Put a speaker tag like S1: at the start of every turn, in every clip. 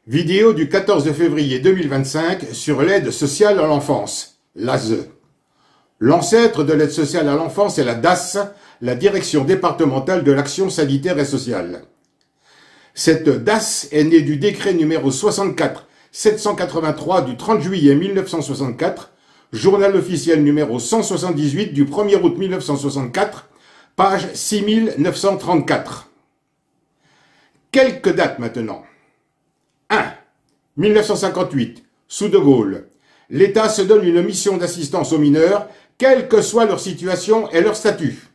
S1: Vidéo du 14 février 2025 sur l'aide sociale à l'enfance, l'ASE. L'ancêtre de l'aide sociale à l'enfance est la DAS, la Direction départementale de l'action sanitaire et sociale. Cette DAS est née du décret numéro 64-783 du 30 juillet 1964, journal officiel numéro 178 du 1er août 1964, page 6934. Quelques dates maintenant. 1. 1958, sous De Gaulle. L'État se donne une mission d'assistance aux mineurs, quelle que soit leur situation et leur statut.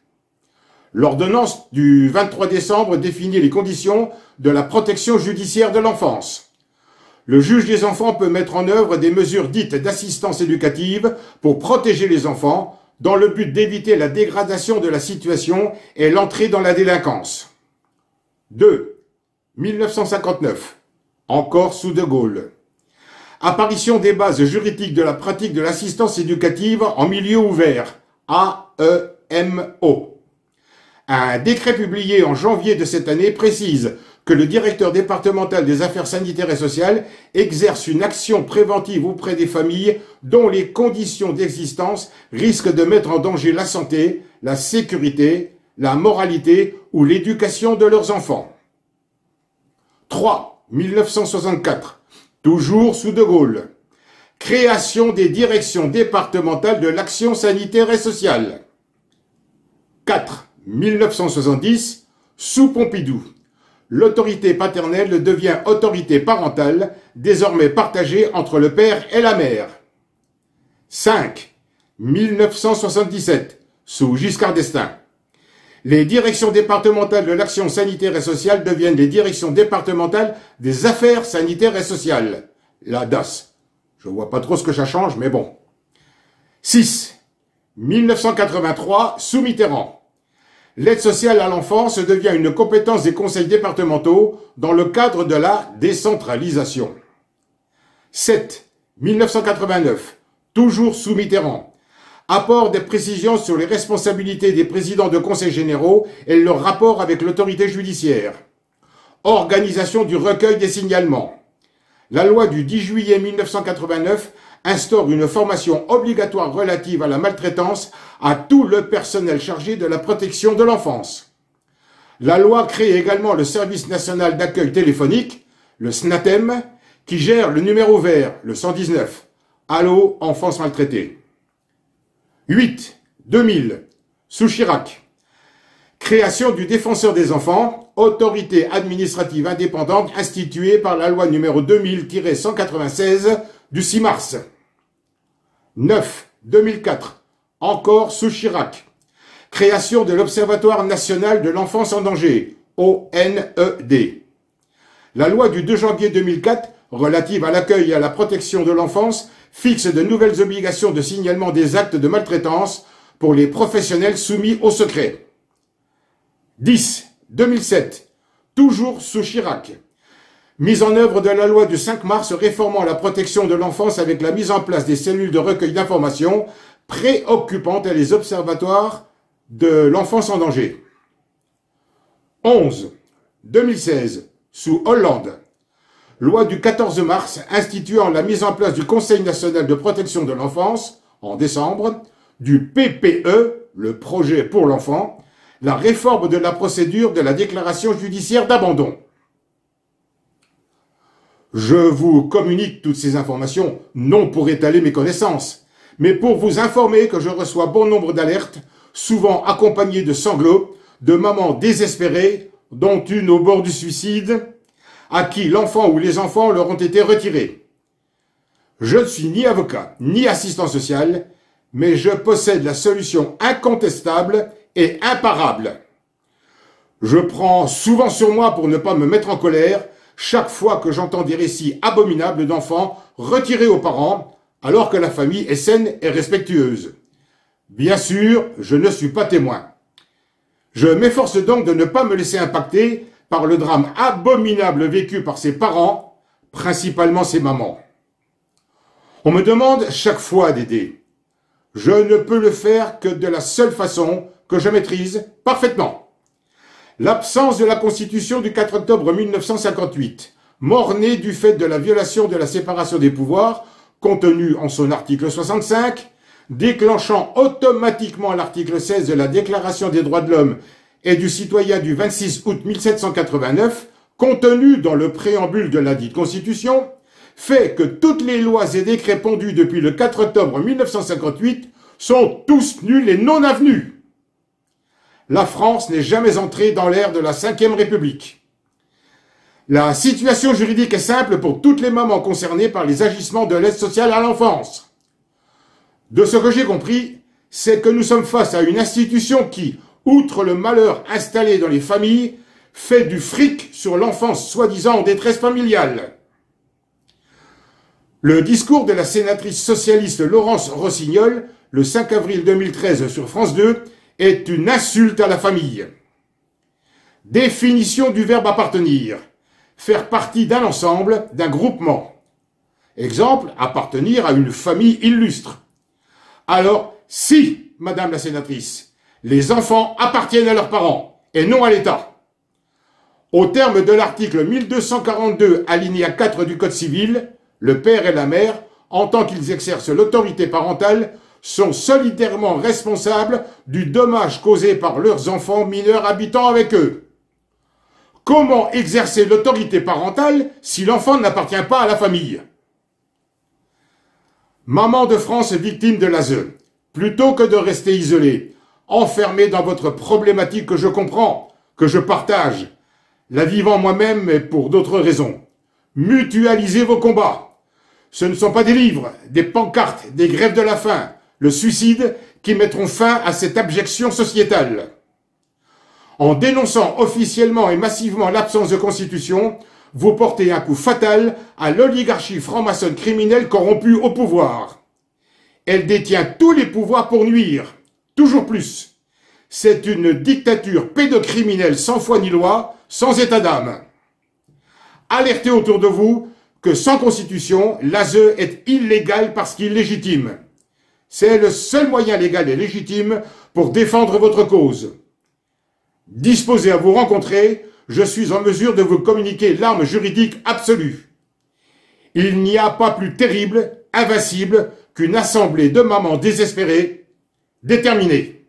S1: L'ordonnance du 23 décembre définit les conditions de la protection judiciaire de l'enfance. Le juge des enfants peut mettre en œuvre des mesures dites d'assistance éducative pour protéger les enfants, dans le but d'éviter la dégradation de la situation et l'entrée dans la délinquance. 2. 1959. Encore sous De Gaulle. Apparition des bases juridiques de la pratique de l'assistance éducative en milieu ouvert, AEMO. Un décret publié en janvier de cette année précise que le directeur départemental des affaires sanitaires et sociales exerce une action préventive auprès des familles dont les conditions d'existence risquent de mettre en danger la santé, la sécurité, la moralité ou l'éducation de leurs enfants. 3. 1964, toujours sous De Gaulle. Création des directions départementales de l'action sanitaire et sociale. 4. 1970, sous Pompidou. L'autorité paternelle devient autorité parentale, désormais partagée entre le père et la mère. 5. 1977, sous Giscard d'Estaing. Les directions départementales de l'action sanitaire et sociale deviennent les directions départementales des affaires sanitaires et sociales, la DAS. Je vois pas trop ce que ça change, mais bon. 6. 1983, sous Mitterrand. L'aide sociale à l'enfance devient une compétence des conseils départementaux dans le cadre de la décentralisation. 7. 1989, toujours sous Mitterrand. Apport des précisions sur les responsabilités des présidents de conseils généraux et leur rapport avec l'autorité judiciaire. Organisation du recueil des signalements. La loi du 10 juillet 1989 instaure une formation obligatoire relative à la maltraitance à tout le personnel chargé de la protection de l'enfance. La loi crée également le service national d'accueil téléphonique, le SNATEM, qui gère le numéro vert, le 119, Allô, enfance maltraitée. 8. 2000, sous Chirac. Création du défenseur des enfants, autorité administrative indépendante instituée par la loi numéro 2000-196 du 6 mars. 9. 2004, encore sous Chirac. Création de l'Observatoire national de l'enfance en danger, ONED. La loi du 2 janvier 2004 relative à l'accueil et à la protection de l'enfance fixe de nouvelles obligations de signalement des actes de maltraitance pour les professionnels soumis au secret. 10. 2007, toujours sous Chirac. Mise en œuvre de la loi du 5 mars réformant la protection de l'enfance avec la mise en place des cellules de recueil d'informations préoccupantes et les observatoires de l'enfance en danger. 11. 2016, sous Hollande. Loi du 14 mars instituant la mise en place du Conseil national de protection de l'enfance, en décembre, du PPE, le projet pour l'enfant, la réforme de la procédure de la déclaration judiciaire d'abandon. Je vous communique toutes ces informations, non pour étaler mes connaissances, mais pour vous informer que je reçois bon nombre d'alertes, souvent accompagnées de sanglots, de mamans désespérées, dont une au bord du suicide, à qui l'enfant ou les enfants leur ont été retirés. Je ne suis ni avocat, ni assistant social, mais je possède la solution incontestable et imparable. Je prends souvent sur moi pour ne pas me mettre en colère chaque fois que j'entends des récits abominables d'enfants retirés aux parents, alors que la famille est saine et respectueuse. Bien sûr, je ne suis pas témoin. Je m'efforce donc de ne pas me laisser impacter par le drame abominable vécu par ses parents, principalement ses mamans. On me demande chaque fois d'aider. Je ne peux le faire que de la seule façon que je maîtrise parfaitement. L'absence de la Constitution du 4 octobre 1958, mort-né du fait de la violation de la séparation des pouvoirs, contenue en son article 65, déclenchant automatiquement l'article 16 de la Déclaration des droits de l'homme et du citoyen du 26 août 1789, contenu dans le préambule de la dite Constitution, fait que toutes les lois et décrets pondus depuis le 4 octobre 1958 sont tous nuls et non avenus. La France n'est jamais entrée dans l'ère de la Ve République. La situation juridique est simple pour toutes les mamans concernées par les agissements de l'aide sociale à l'enfance. De ce que j'ai compris, c'est que nous sommes face à une institution qui, outre le malheur installé dans les familles, fait du fric sur l'enfance soi-disant en détresse familiale. Le discours de la sénatrice socialiste Laurence Rossignol, le 5 avril 2013 sur France 2, est une insulte à la famille. Définition du verbe appartenir. Faire partie d'un ensemble, d'un groupement. Exemple, appartenir à une famille illustre. Alors, si, madame la sénatrice, les enfants appartiennent à leurs parents et non à l'État. Au terme de l'article 1242 alinéa 4 du Code civil, le père et la mère, en tant qu'ils exercent l'autorité parentale, sont solidairement responsables du dommage causé par leurs enfants mineurs habitant avec eux. Comment exercer l'autorité parentale si l'enfant n'appartient pas à la famille? Maman de France victime de l'ASE, plutôt que de rester isolée, enfermée dans votre problématique que je comprends, que je partage, la vivant moi-même mais pour d'autres raisons. Mutualisez vos combats. Ce ne sont pas des livres, des pancartes, des grèves de la faim, le suicide qui mettront fin à cette abjection sociétale. En dénonçant officiellement et massivement l'absence de constitution, vous portez un coup fatal à l'oligarchie franc-maçonne criminelle corrompue au pouvoir. Elle détient tous les pouvoirs pour nuire, toujours plus. C'est une dictature pédocriminelle sans foi ni loi, sans état d'âme. Alertez autour de vous que sans constitution, l'ASE est illégal parce qu'il est légitime. C'est le seul moyen légal et légitime pour défendre votre cause. Disposé à vous rencontrer, je suis en mesure de vous communiquer l'arme juridique absolue. Il n'y a pas plus terrible, invincible, qu'une assemblée de mamans désespérées, déterminées.